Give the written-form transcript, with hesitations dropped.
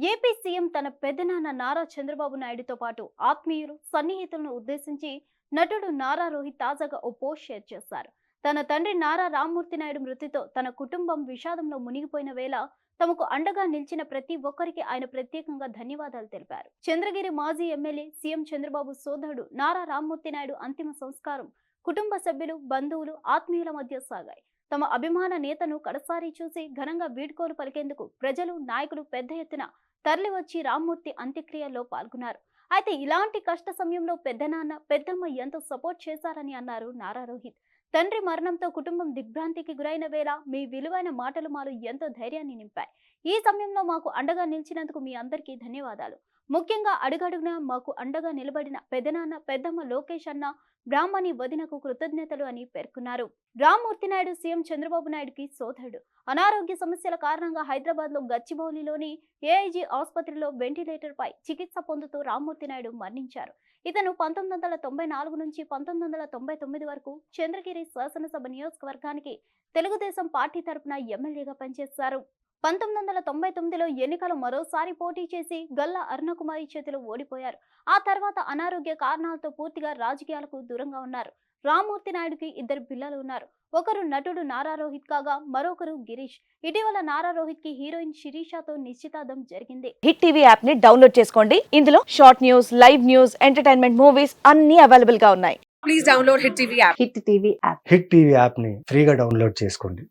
AP CM తన పెద్దనాన్న నారా చంద్రబాబు నాయుడుతో పాటు ఆత్మీయులు సన్నిహితులను ఉద్దేశించి నటుడు నారా రోహిత్ తాజాగా ఓ పోస్ట్ షేర్ చేశారు. తన తండ్రి నారా రామ్మూర్తి నాయుడు మృతితో తన కుటుంబం విషాదంలో మునిగిపోయిన వేళ తమకు అండగా నిలిచిన ప్రతి ఒక్కరికి ఆయన ప్రత్యేకంగా ధన్యవాదాలు తెలిపారు. చంద్రగిరి మాజీ ఎమ్మెల్యే సీఎం చంద్రబాబు సోదరుడు నారా రామ్మూర్తి నాయుడు అంతిమ సంస్కారం కుటుంబ సభ్యులు, బంధువులు, ఆత్మీయుల మధ్య సాగాయి. తమ అభిమాన నేతను కడసారి చూసి ఘనంగా వీడ్కోలు పలికేందుకు ప్రజలు, నాయకులు పెద్ద ఎత్తున తరలివచ్చి రామ్మూర్తి అంత్యక్రియల్లో పాల్గొన్నారు. అయితే ఇలాంటి కష్ట సమయంలో పెద్దనాన్న, పెద్దమ్మ ఎంతో సపోర్ట్ చేశారని అన్నారు నారా రోహిత్. తండ్రి మరణంతో కుటుంబం దిగ్భ్రాంతికి గురైన వేళ మీ విలువైన మాటలు మాలో ఎంతో ధైర్యాన్ని నింపాయి. ఈ సమయంలో మాకు అండగా నిలిచినందుకు మీ అందరికీ ధన్యవాదాలు. ముఖ్యంగా అడుగడుగునా మాకు అండగా నిలబడిన పెదనాన్న, పెద్దమ్మ, లోకేష్ అన్న, బ్రాహ్మణి వదినకు కృతజ్ఞతలు అని పేర్కొన్నారు. రామ్మూర్తి నాయుడు సీఎం చంద్రబాబు నాయుడుకి సోదరుడు. అనారోగ్య సమస్యల కారణంగా హైదరాబాద్ లో గచ్చిబౌలిలోని ఏఐజీ ఆసుపత్రిలో వెంటిలేటర్ పై చికిత్స పొందుతూ రామ్మూర్తి నాయుడు మరణించారు. ఇతను 1994 నుంచి 1999 వరకు చంద్రగిరి శాసనసభ నియోజకవర్గానికి తెలుగుదేశం పార్టీ తరపున ఎమ్మెల్యేగా పనిచేశారు. 1999లో ఎన్నికలు మరోసారి పోటీ చేసి గల్లా అరుణకుమారి చేతిలో ఓడిపోయారు. ఆ తర్వాత అనారోగ్య కారణాలతో పూర్తిగా రాజకీయాలకు దూరంగా ఉన్నారు. రామ్మూర్తి నాయుడుకి ఇద్దరు పిల్లలు ఉన్నారు. ఒకరు నటుడు నారా రోహిత్ కాగా మరొకరు గిరీష్. ఇటీవల నారా రోహిత్ కి హీరోయిన్ శిరీషతో నిశ్చితార్థం జరిగింది. హిట్ టీవీ యాప్ ని డౌన్లోడ్ చేసుకోండి. ఇందులో short news, live news, entertainment movies అన్ని అవైలబుల్ గా ఉన్నాయి. Please download Hit TV app. Hit TV app hit TV యాప్ని ఫ్రీగా డౌన్లోడ్ చేసుకోండి.